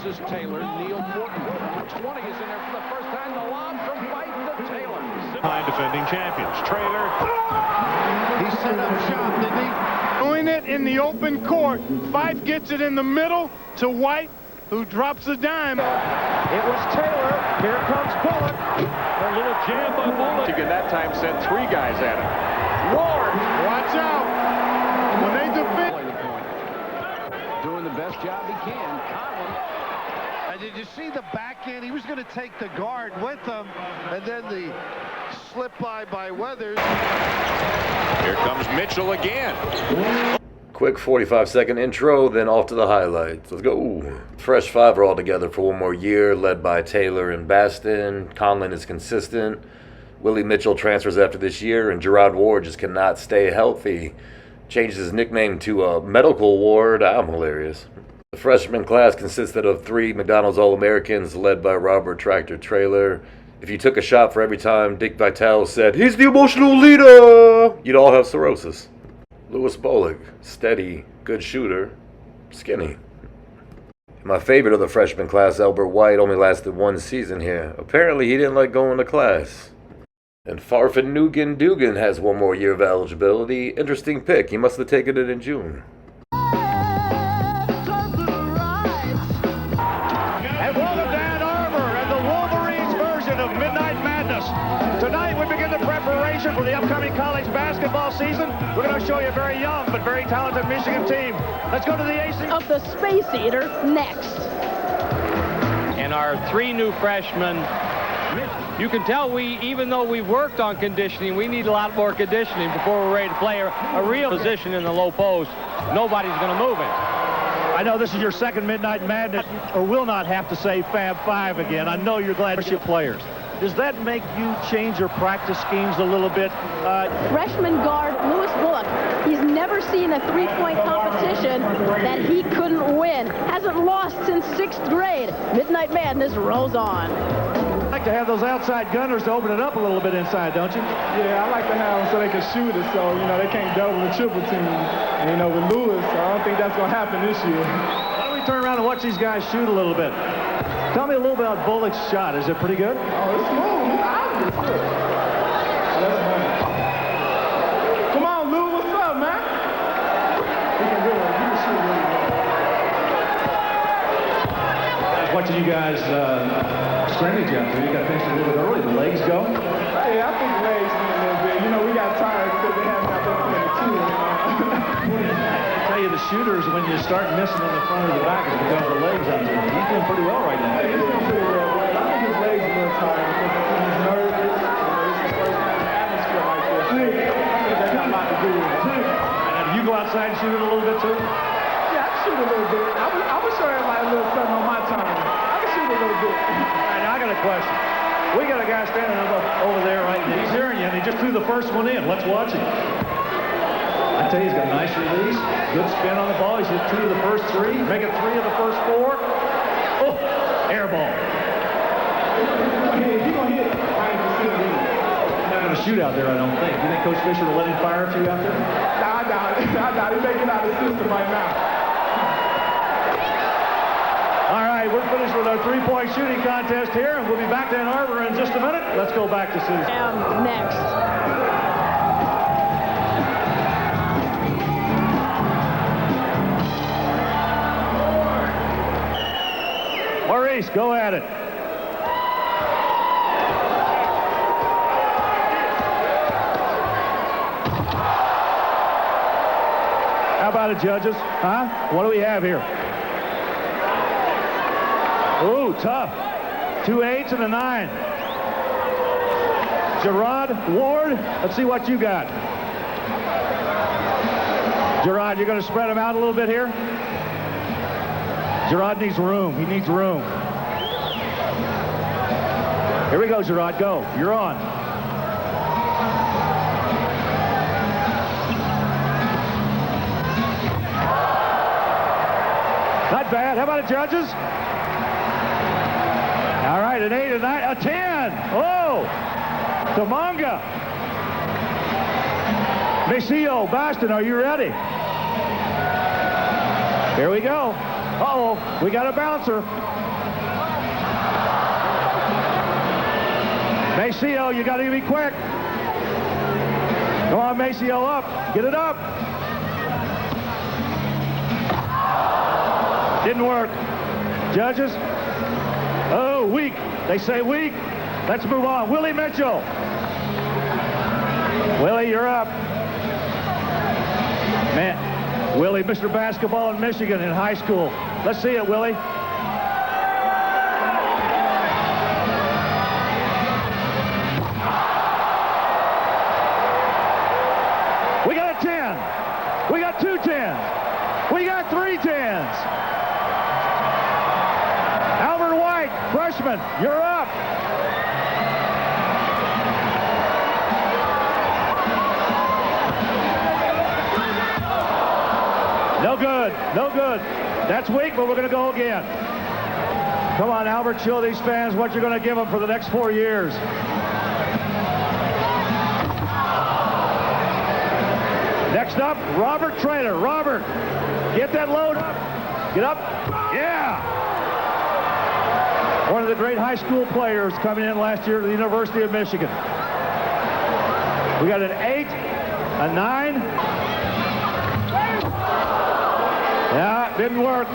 This is Taylor. Neil Morton. 20 is in there for the first time. The lob from White to Taylor. Nine defending champions. Traylor. He set up shop, didn't he? Doing it in the open court. Five gets it in the middle to White, who drops a dime. It was Taylor. Here comes Bullock. A little jam by Bullock. You can that time send three guys at him. Ward, watch out. When they defend. Doing the best job he can. Conlon. And did you see the backhand? He was going to take the guard with him, and then the slip by Weathers. Here comes Mitchell again. Quick 45-second intro, then off to the highlights. Let's go. Fresh Five are all together for one more year, led by Taylor and Baston. Conlon is consistent. Willie Mitchell transfers after this year, and Gerard Ward just cannot stay healthy. Changes his nickname to a medical ward. I'm hilarious. The freshman class consisted of 3 McDonald's All-Americans led by Robert Traylor. If you took a shot for every time Dick Vitale said, "He's the emotional leader," you'd all have cirrhosis. Louis Bullock, steady, good shooter, skinny. My favorite of the freshman class, Albert White, only lasted 1 season here. Apparently he didn't like going to class. And Farfanugan Dugan has 1 more year of eligibility. Interesting pick. He must have taken it in June. And welcome to Ann Arbor and the Wolverines version of Midnight Madness. Tonight we begin the preparation for the upcoming college basketball season. We're going to show you a very young but very talented Michigan team. Let's go to the AC of the Space Eater next. And our 3 new freshmen. You can tell even though we've worked on conditioning, we need a lot more conditioning before we're ready to play a real position in the low post. Nobody's going to move it. I know this is your second Midnight Madness, or will not have to say Fab Five again. I know you're glad to players. Does that make you change your practice schemes a little bit? Freshman guard Louis Bullock. He's never seen a three-point competition that he couldn't win. Hasn't lost since 6th grade. Midnight Madness rolls on. Like to have those outside gunners to open it up a little bit inside, don't you? Yeah, I like to have them so they can shoot it, so, they can't double the triple team. And, with Lewis, I don't think that's going to happen this year. Why don't we turn around and watch these guys shoot a little bit? Tell me a little bit about Bullock's shot. Is it pretty good? Oh, it's smooth. It's obvious. That's funny. Come on, Lou, what's up, man? He can do it. He can shoot really well. Watching you guys scrimmage out there, you got finished a little bit early. The legs go? Yeah, I think the legs went a little bit. We got tired because they haven't got that playing too. I tell you, the shooters, when you start missing in the front or the back, it's because of the legs out there. He's doing pretty well right now. He's doing pretty well, but I think his legs are a little tired because he's nervous. This is his first time in an atmosphere like this. I think that got a lot to do with it. And do you go outside and shoot it a little bit too? Yeah, I can shoot a little bit. I would show everybody a little something on my turn. I can shoot a little bit. All right, now I got a question. We got a guy standing over there right now. He's hearing you, and he just threw the first one in. Let's watch him. I tell you, he's got a nice release. Good spin on the ball. He's hit 2 of the first 3. Make it 3 of the first 4. Oh, air ball. He's going to hit it. He's not going to shoot out there, I don't think. You think Coach Fisher will let him fire a few out there? Nah, I doubt it. He's making out the system right now. All right, we're finished with our 3-point shooting contest here, and we'll be back to Ann Arbor in just a minute. Let's go back to Susan. Next. Maurice, go at it. How about it, judges? Huh? What do we have here? Ooh, tough. 2 8s and a 9. Gerard Ward, let's see what you got. Gerard, you're going to spread him out a little bit here? Gerard needs room. He needs room. Here we go, Gerard. Go. You're on. Not bad. How about it, judges? All right, an 8, a 9, a 10. Oh, Tamanga. Maceo, Baston, are you ready? Here we go. Uh-oh, we got a bouncer. Maceo, you got to be quick. Come on, Maceo, up. Get it up. Didn't work. Judges? Oh, weak. They say weak. Let's move on. Willie Mitchell. Willie, you're up. Man, Willie, Mr. Basketball in Michigan in high school. Let's see it, Willie. We got a 10. We got 2 10s. We got 3 10s. Albert White, freshman, you're up. No good, no good. That's weak, but we're going to go again. Come on, Albert, show these fans what you're going to give them for the next 4 years. Next up, Robert Traylor. Robert, get that load up. Get up. Yeah. One of the great high school players coming in last year to the University of Michigan. We got an 8, a 9. Yeah, didn't work.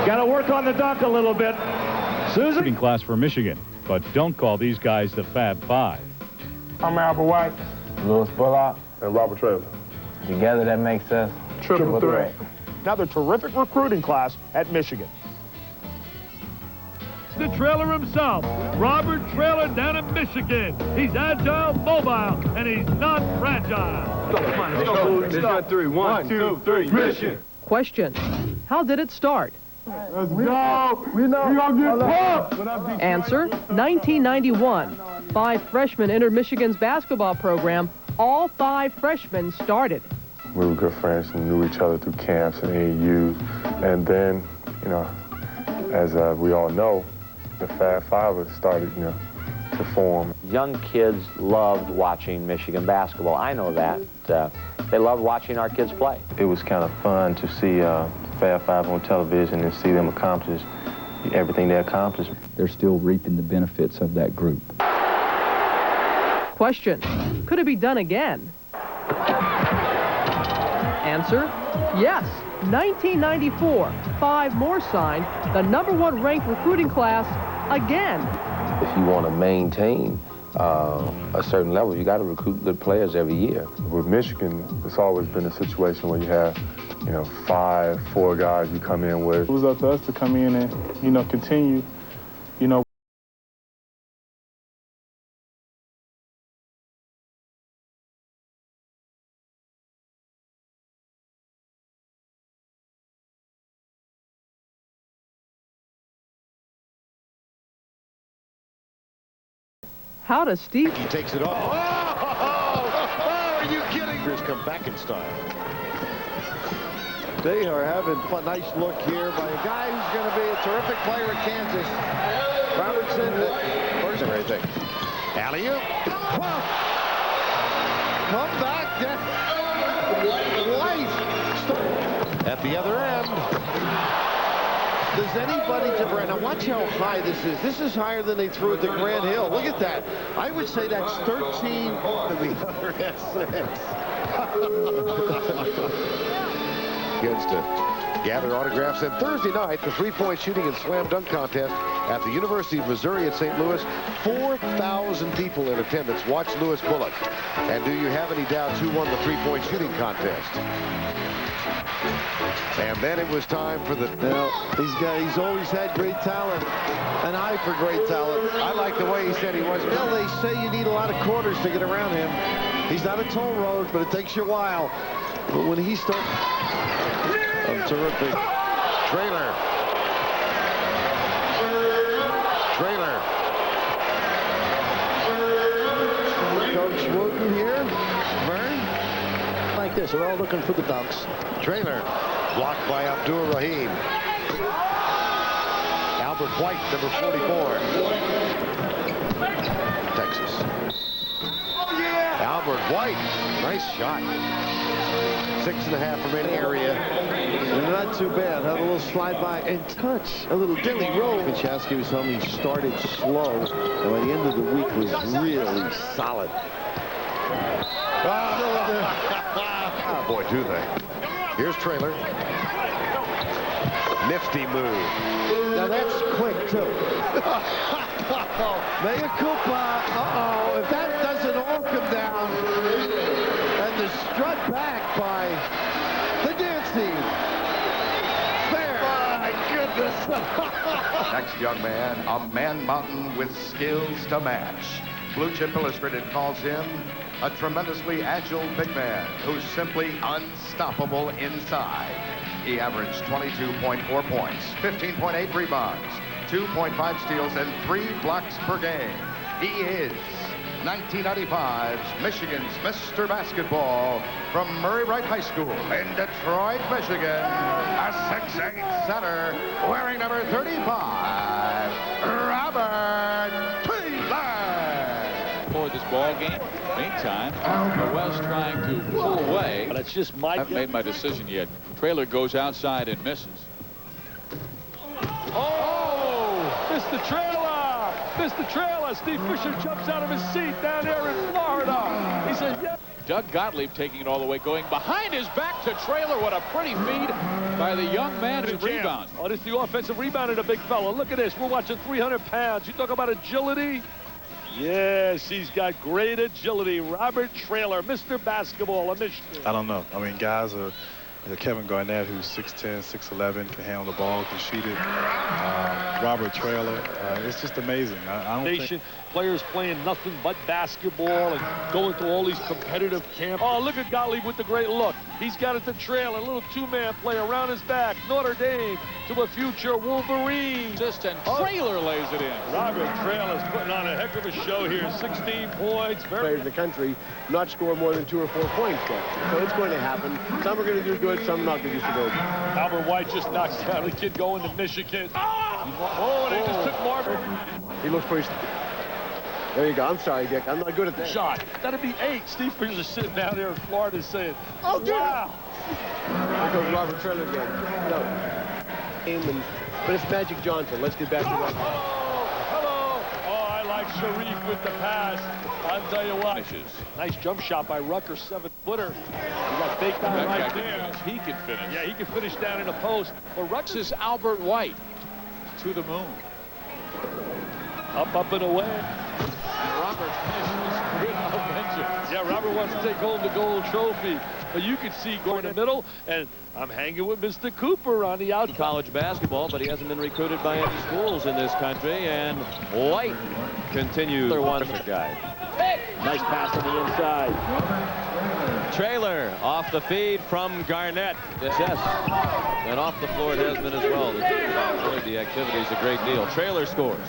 Got to work on the dunk a little bit. Susan? Class for Michigan, but don't call these guys the Fab Five. I'm Albert White. Louis Bullock. And Robert Traylor. Together that makes us Triple threat. Another terrific recruiting class at Michigan. The Traylor himself, Robert Traylor down in Michigan. He's agile, mobile, and he's not fragile. Come on, let's go. Let's go. 3. 1, 2, 3. Mission. Question: how did it start? Let's go. We know. We're going to get pumped. Answer: 1991. 5 freshmen entered Michigan's basketball program. All 5 freshmen started. We were good friends and knew each other through camps and AAUs. And then, you know, as we all know, the Fab Five started, you know, to form. Young kids loved watching Michigan basketball. I know that. They loved watching our kids play. It was kind of fun to see Fab Five on television and see them accomplish everything they accomplished. They're still reaping the benefits of that group. Question: could it be done again? Answer: yes. 1994, 5 more signed, the #1 ranked recruiting class again. If you want to maintain a certain level, you got to recruit good players every year. With Michigan, it's always been a situation where you have, you know, 4 guys you come in with. It was up to us to come in and, you know, continue, you know. How does Steve? He takes it off. Oh, are you kidding? Here's come back in style. They are having a nice look here by a guy who's going to be a terrific player at Kansas. Robertson, first and everything. Alley-oop. Come back. Life. At the other end. Does anybody, now watch how high this is. This is higher than they threw at the Grand Hill. Look at that. I would say that's 13 to the other S6. Gets to gather autographs. And Thursday night, the three-point shooting and slam dunk contest at the University of Missouri at St. Louis. 4,000 people in attendance. Watch Louis Bullock. And do you have any doubts who won the three-point shooting contest? And then it was time for the... Now, he's always had great talent, an eye for great talent. I like the way he said he was. Well, they say you need a lot of quarters to get around him. He's not a toll road, but it takes you a while. But when he starts... terrific. Traylor. Coach Wooten here. Vern. Like this, they're all looking for the dunks. Traylor. Blocked by Abdul Rahim. Albert White, number 44. Texas. Albert White, nice shot. 6.5 remaining area. Not too bad. Had a little slide by and touch. A little dilly roll. Pichowski was telling me he started slow, and by the end of the week was really solid. Oh, boy, do they. Here's Traylor. Nifty move. Now that's quick, too. Mega Koopa. Uh-oh. If that doesn't all come down. And the strut back by the dance team. There. My goodness. Next young man, a man mountain with skills to match. Blue Chip Illustrated calls him a tremendously agile big man who's simply unstoppable inside. He averaged 22.4 points, 15.8 rebounds, 2.5 steals, and 3 blocks per game. He is 1995's Michigan's Mr. Basketball from Murray Wright High School in Detroit, Michigan. A 6'8" center wearing number 35, Robert Traylor. For this ball game. Meantime, the West trying to pull away. But it's just my. I haven't made my decision yet. Traylor goes outside and misses. Oh, Mr. Traylor! Mr. Traylor! Steve Fisher jumps out of his seat down there in Florida. He said, yeah. Doug Gottlieb taking it all the way, going behind his back to Traylor. What a pretty feed by the young man who rebounds. Oh, this is the offensive rebound of the big fella. Look at this. We're watching 300 pounds. You talk about agility. Yes, he's got great agility. Robert Traylor, Mr. Basketball of Michigan. I don't know. I mean, guys are Kevin Garnett, who's 6'10", 6'11", can handle the ball, can shoot it. Robert Traylor, it's just amazing. I don't think... Players playing nothing but basketball and going through all these competitive camps. Oh, look at Gottlieb with the great look. He's got it to Traylor, a little two-man play around his back. Notre Dame to a future Wolverine. Traylor lays it in. Robert Traylor's putting on a heck of a show here. 16 points. Players in the country not score more than 2 or 4 points there. So it's going to happen. Some are going to do good, some not going to do so good. Albert White just knocks down the kid going to Michigan. Oh, and he just took Marvin. He looks pretty... There you go. I'm sorry, Dick. I'm not good at that. Shot. That'd be 8. Steve Fisher's sitting down there in Florida saying, oh, wow. There goes Robert Traylor again. No. But it's Magic Johnson. Let's get back to that. Hello. Oh, I like Sharif with the pass. I'll tell you what. Nice jump shot by Rucker, 7-footer. He got faked out right there. He can finish. Yeah, he can finish down in the post. But Rucker is Albert White to the moon. Up, and away. And Robert finishes with a vengeance. Yeah, Robert wants to take home the gold trophy. But you can see going in the middle, and I'm hanging with Mr. Cooper on the outside. College basketball, but he hasn't been recruited by any schools in this country. And White continues. Another wonderful guy. Nice pass on the inside. Traylor off the feed from Garnett. Yes. And off the floor it has been as well. The activity is a great deal. Traylor scores.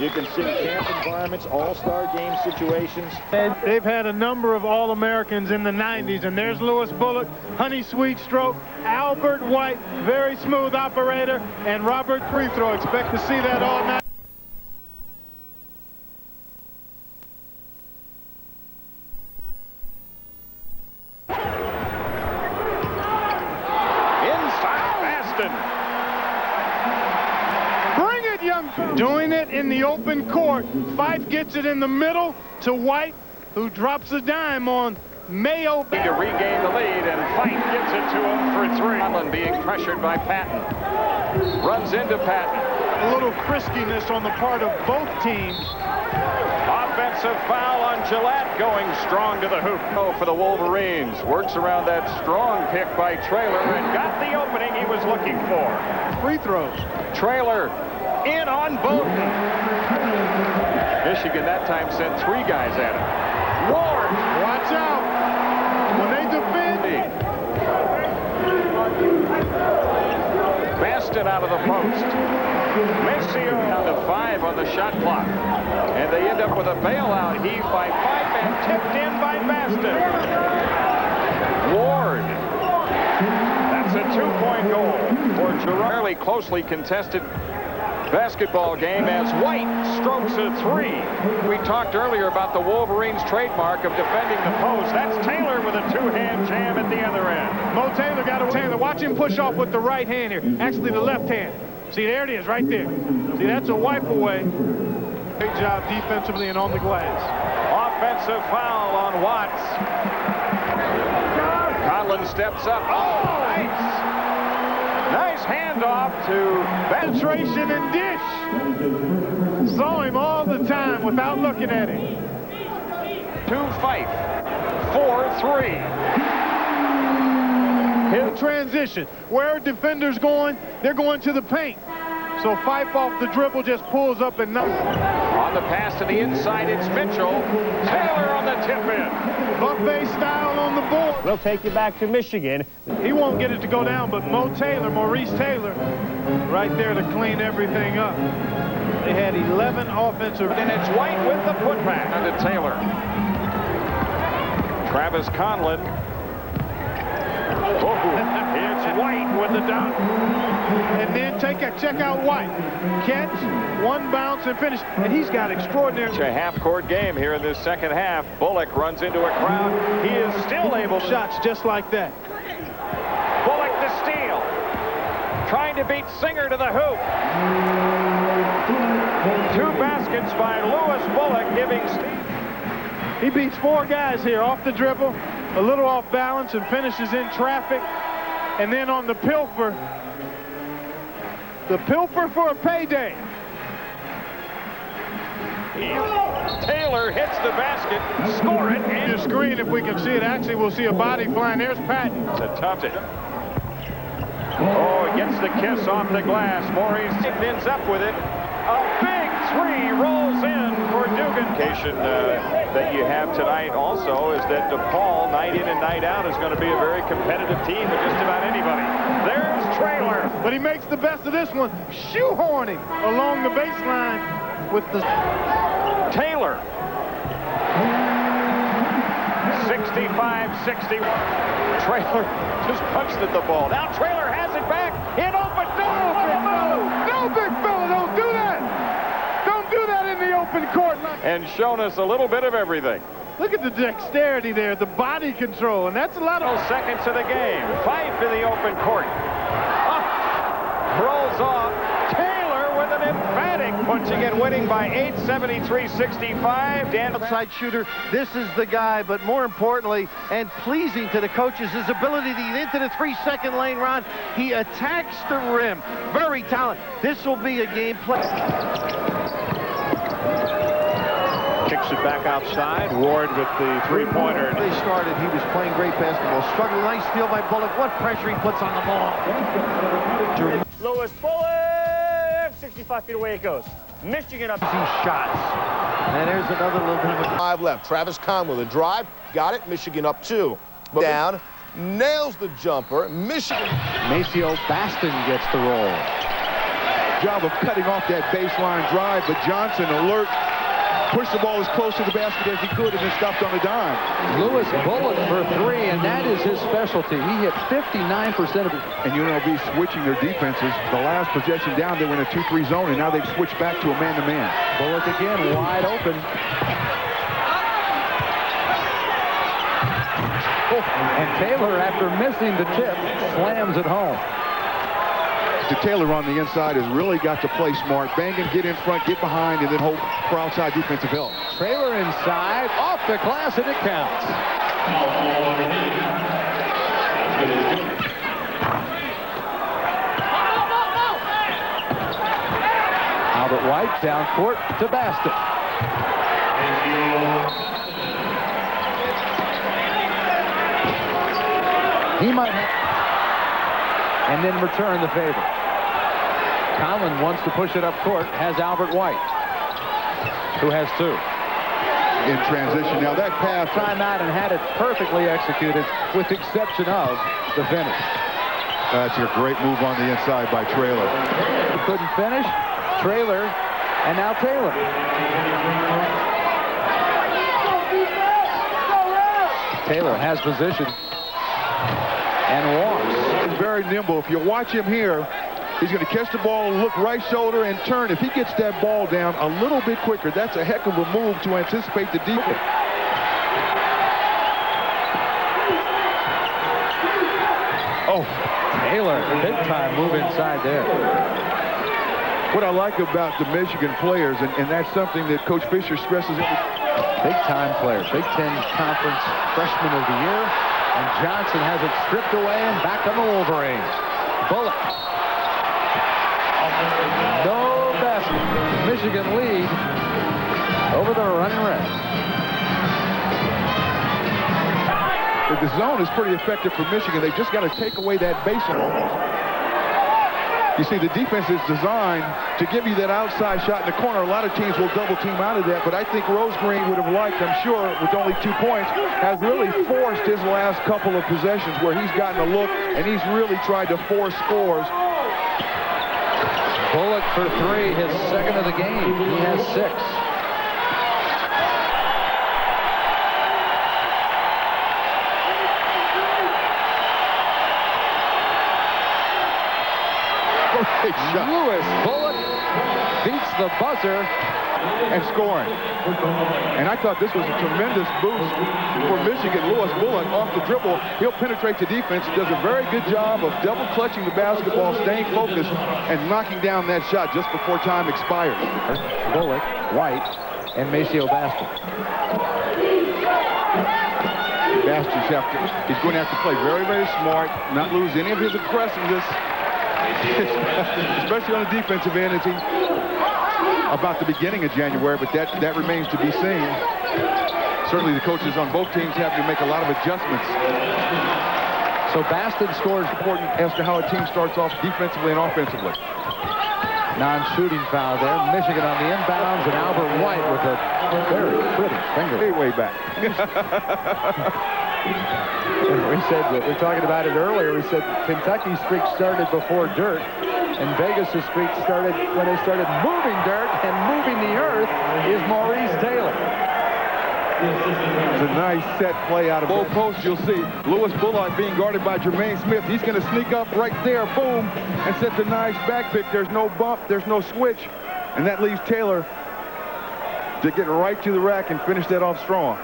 You can see camp environments, all-star game situations. They've had a number of All-Americans in the 90s, and there's Louis Bullock, honey sweet stroke, Albert White, very smooth operator, and Robert free throw. Expect to see that all night. Doing it in the open court. Fife gets it in the middle to White, who drops a dime on Mayo. To regain the lead, and Fife gets it to him for 3. Allen being pressured by Patton. Runs into Patton. A little friskiness on the part of both teams. Offensive foul on Gillette, going strong to the hoop. Oh, for the Wolverines. Works around that strong pick by Traylor and got the opening he was looking for. Free throws. Traylor in on Bowden. Michigan that time sent 3 guys at him. Ward. Watch out. When they defend. Baston out of the post. Messio down to 5 on the shot clock. And they end up with a bailout heave by Fife and tipped in by Baston. Ward. That's a 2-point goal for Gerard. Fairly closely contested basketball game as White strokes a three. We talked earlier about the Wolverines' trademark of defending the post. That's Taylor with a two-hand jam at the other end. Mo Taylor got a Taylor. Watch him push off with the right hand here. Actually, the left hand. See, there it is, right there. See, that's a wipe away. Great job defensively and on the glass. Offensive foul on Watts. Conlon steps up. Oh, nice. Nice handoff to penetration and dish. Saw him all the time without looking at him. To Fife. 4-3. His transition. Where are defenders going? They're going to the paint. So Fife off the dribble just pulls up and knocks. On the pass to the inside, it's Mitchell. Taylor on the tip-in. Buffet style on the board. We'll take you back to Michigan. He won't get it to go down, but Maurice Taylor, right there to clean everything up. They had 11 offensive. And it's White with the putback onto Taylor. Travis Conlon. Oh, it's White with the dunk. And then check out White. Catch, one bounce, and finish. And he's got extraordinary. It's a half-court game here in this second half. Bullock runs into a crowd. He is still able. Shots just like that. Bullock to steal. Trying to beat Singer to the hoop. Two baskets by Louis Bullock giving Steve. He beats four guys here off the dribble, a little off balance, and finishes in traffic. And then on the pilfer for a payday. Taylor hits the basket, score it. And the screen, if we can see it, actually we'll see a body flying. There's Patton. It's a tough hit. Oh, it gets the kiss off the glass. Maurice ends up with it. A big three rolls in for Dugan. That you have tonight also is that DePaul, night in and night out, is going to be a very competitive team with just about anybody. There's Traylor. But he makes the best of this one, shoehorning along the baseline with the... Taylor. 65-60. Traylor just punched at the ball. Now Traylor has it back. It open. No, big fella, don't do that. Don't do that in the open court. And shown us a little bit of everything. Look at the dexterity there, the body control, and that's a lot of... Seconds of the game. Fife in the open court. Rolls off. Taylor with an emphatic punch again, winning by 8, 73-65. Dan, outside shooter, this is the guy, but more importantly, and pleasing to the coaches, his ability to get into the 3-second lane, Ron. He attacks the rim. Very talented. This will be a game play. Kicks it back outside. Ward with the three-pointer. They started. He was playing great basketball. Struggled. Nice steal by Bullock. What pressure he puts on the ball. Louis Bullock. 65 feet away it goes. Michigan up. Easy shots. And there's another little bit of a... 5 left. Travis Conlon, the drive. Got it. Michigan up 2. Down. Nails the jumper. Michigan. Maceo Baston gets the roll. Job of cutting off that baseline drive, but Johnson alert. Pushed the ball as close to the basket as he could and then stopped on the dime. Louis Bullock for 3, and that is his specialty. He hit 59% of it. And UNLV switching their defenses. The last possession down, they were in a 2-3 zone, and now they've switched back to a man-to-man. Bullock again, wide open. And Taylor, after missing the tip, slams it home. Taylor on the inside has really got to play smart. Bang and get in front, get behind, and then hope for outside defensive help. Traylor inside, off the glass, and it counts. Albert White down court to Baston. He might have, and then return the favor. Conlon wants to push it up court, has Albert White, who has 2. In transition, now that pass. Timeout and had it perfectly executed, with the exception of the finish. That's a great move on the inside by Traylor. He couldn't finish. Traylor, and now Taylor. Taylor has position and walks. He's very nimble. If you watch him here, He's going to catch the ball, look right shoulder, and turn. If he gets that ball down a little bit quicker, that's a heck of a move to anticipate the defense. Oh, Taylor, big time move inside there. What I like about the Michigan players, and that's something that Coach Fisher stresses. Big time players, Big Ten Conference Freshman of the Year. And Johnson has it stripped away and back on the Wolverines. Bullock. No basket. Michigan lead over the running Reds. The zone is pretty effective for Michigan. They just got to take away that baseline. You see, the defense is designed to give you that outside shot in the corner. A lot of teams will double team out of that, but I think Rose Green would have liked, I'm sure, with only 2 points, has really forced his last couple of possessions where he's gotten a look and he's really tried to force scores. Bullock for 3, his second of the game. He has 6. Lewis Bullock beats the buzzer and scoring. And I thought this was a tremendous boost for Michigan. Lewis Bullock off the dribble. He'll penetrate the defense. He does a very good job of double clutching the basketball, staying focused, and knocking down that shot just before time expires. Bullock, White, and Maceo Baston. Baston's he's going to have to play very, very smart, not lose any of his aggressiveness, especially on the defensive end. It's about the beginning of January, but that remains to be seen. Certainly the coaches on both teams have to make a lot of adjustments. So Baston scores important as to how a team starts off defensively and offensively. Non-shooting foul there. Michigan on the inbounds, and Albert White with a very pretty finger. Way back. We said that we're talking about it earlier. We said Kentucky's streak started before dirt, and Vegas' streak started when they started moving dirt, and moving the earth is Maurice Taylor. It's a nice set play out of both posts. You'll see Lewis Bullock being guarded by Jermaine Smith. He's going to sneak up right there, boom, and set the nice back pick. There's no bump, there's no switch, and that leaves Taylor to get right to the rack and finish that off strong.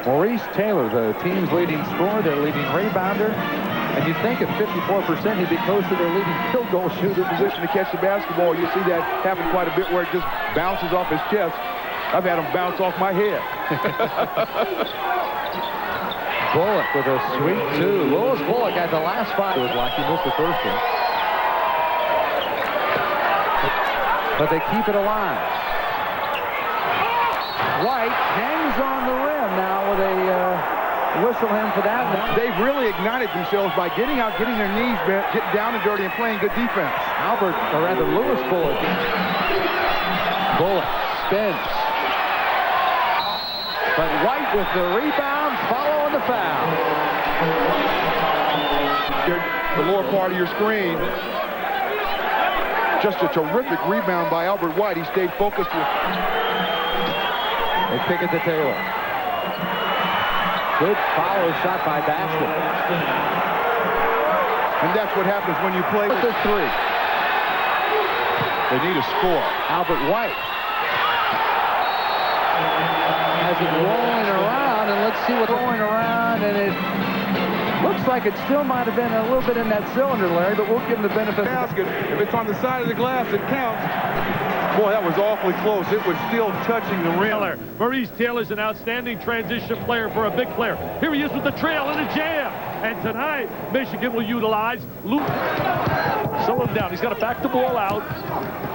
Maurice Taylor, the team's leading scorer, their leading rebounder. And you'd think at 54%, he'd be close to their leading field goal shooter. Position to catch the basketball. You see that happen quite a bit where it just bounces off his chest. I've had him bounce off my head. Bullock with a sweet 2. Lewis Bullock had the last 5. It was like he missed the first one. But they keep it alive. White hangs on the rim now with a whistle in for that. They've really ignited themselves by getting out, getting their knees bent, getting down and dirty, and playing good defense. Lewis Bullock. Bullock spins. But White with the rebound, following the foul. The lower part of your screen. Just a terrific rebound by Albert White. He stayed focused. They pick it to Taylor. Good follow shot by Baston. And that's what happens when you play with the 3. They need a score. Albert White has it rolling around, and let's see what's going around, and it looks like it still might have been a little bit in that cylinder, Larry, but we'll give him the benefit of the basket. If it's on the side of the glass, it counts. Boy, that was awfully close. It was still touching the rim. Maurice Taylor's an outstanding transition player for a big player. Here he is with the trail and a jam. And tonight, Michigan will utilize Luke. Slow him down. He's got to back the ball out.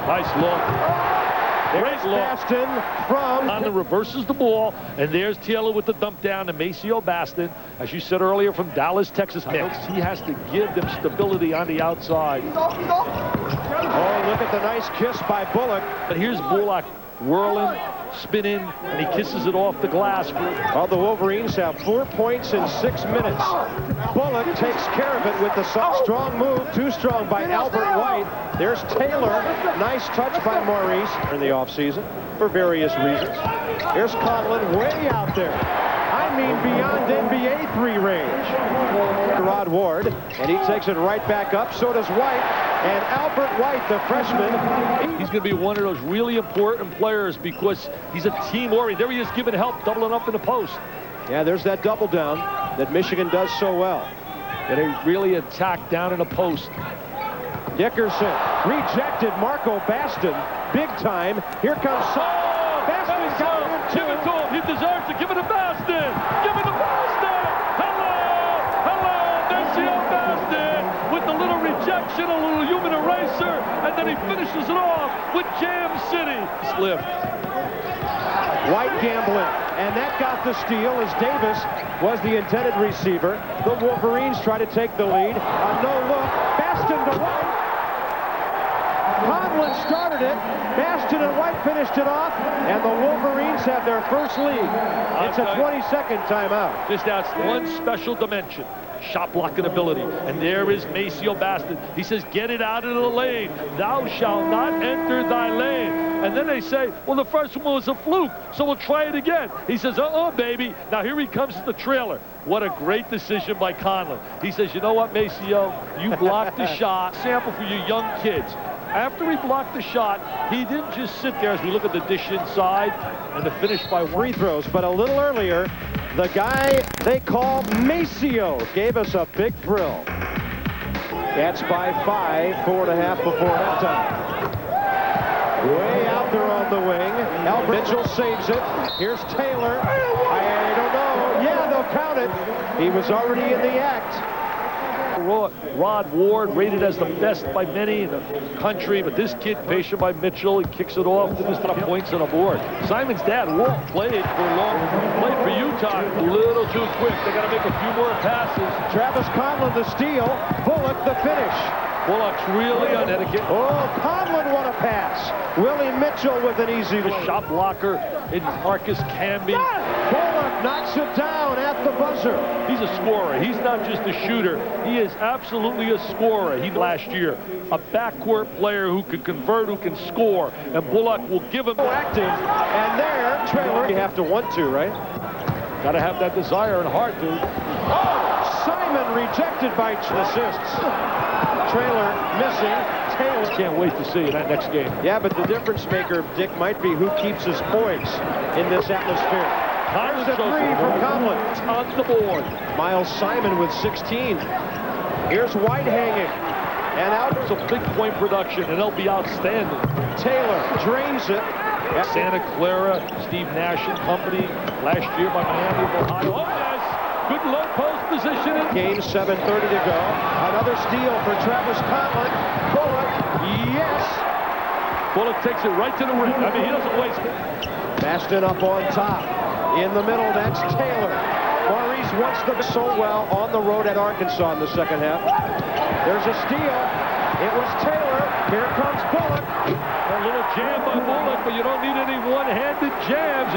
Nice look. Great look. Baston from... On the reverses the ball. And there's Taylor with the dump down to Maceo Baston. As you said earlier, from Dallas, Texas. Mix. He has to give them stability on the outside. Oh, look at the nice kiss by Bullock. But here's Bullock whirling, spinning, and he kisses it off the glass. Well, the Wolverines have 4 points in 6 minutes. Bullock takes care of it with the strong move, too strong by Albert White. There's Taylor, nice touch by Maurice in the offseason for various reasons. Here's Conlon way out there. I mean beyond NBA 3 range. Rod Ward, and he takes it right back up. So does White. And Albert White, the freshman. He's going to be one of those really important players because he's a team-oriented. There he is giving help, doubling up in the post. Yeah, there's that double down that Michigan does so well. And they really attack down in the post. Dickerson rejected Marco Baston big time. Here comes Baston. Give it to him. He deserves it. Give it to Baston. Give it to Baston. Hello, Maceo Baston with the little rejection, a little human eraser, and then he finishes it off with Jam City. Slip. White gambling, and that got the steal as Davis was the intended receiver. The Wolverines try to take the lead. A no look. Baston to White. Conlon started it. Baston and White finished it off, and the Wolverines have their first lead. It's a 20-second timeout. Just adds one special dimension. Shot blocking ability. And there is Maceo Baston. He says, get it out of the lane. Thou shalt not enter thy lane. And then they say, well, the first one was a fluke, so we'll try it again. He says, baby. Now here he comes to the trailer. What a great decision by Conlon. He says, you know what, Maceo? You blocked the shot. Sample for you young kids. After he blocked the shot, he didn't just sit there as we look at the dish inside and the finish by free throws. But a little earlier, the guy they call Maceo gave us a big thrill. That's by 5, 4.5 before halftime. Way out there on the wing. Albert Mitchell saves it. Here's Taylor. I don't know. Yeah, they'll count it. He was already in the act. Rod Ward rated as the best by many in the country, but this kid, patient by Mitchell, he kicks it off to just points on the board. Simon's dad, Walt, played for Utah. A little too quick. They got to make a few more passes. Travis Conlon the steal. Bullock the finish. Bullock's really on etiquette. Oh, Conlon, what a pass. Willie Mitchell with an easy shot blocker in Marcus Camby. Bullock knocks it down at the buzzer. He's a scorer. He's not just a shooter. He is absolutely a scorer. He last year, a backcourt player who can convert, who can score, and Bullock will give him active. And there, Traylor, you have to want to, right? Got to have that desire and heart, dude. Oh, Simon rejected by assists. Traylor missing. Taylor can't wait to see that next game. Yeah, but the difference maker, Dick, might be who keeps his points in this atmosphere. There's a 3 from Conlon. On the board. Miles Simon with 16. Here's White hanging. And out. It's a big point production, and they'll be outstanding. Taylor drains it. Santa Clara, Steve Nash and company, last year by Miami of Ohio. Oh, yes! Good low post position. Game 7:30 to go. Another steal for Travis Conlon. Bullock, yes! Bullock takes it right to the rim. I mean, he doesn't waste it. Baston up on top. In the middle, that's Taylor. Maurice wants them so well on the road at Arkansas in the second half. There's a steal. It was Taylor. Here comes Bullock. A little jam by Bullock, but you don't need any one-handed jams.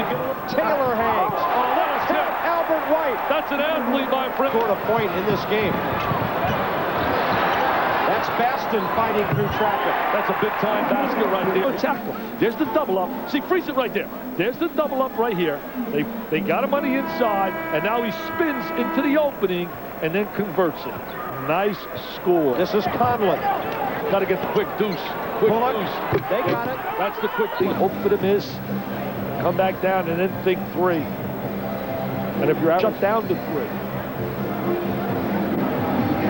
Taylor hangs. Oh, what a tip. Albert White. That's an athlete, my friend. Scored a point in this game. That's Baston fighting through traffic. That's a big-time basket right there. Tackle. There's the double up. See, freeze it right there. There's the double up right here. They got him on the inside, and now he spins into the opening and then converts it. Nice score. This is Conlon. Got to get the quick deuce. Quick deuce. They got it. That's the quick thing. Hope for the miss. Come back down and then think 3. And if you're out, shut down to 3.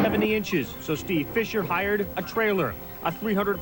70 inches. So Steve Fisher hired a trailer, a 300-pound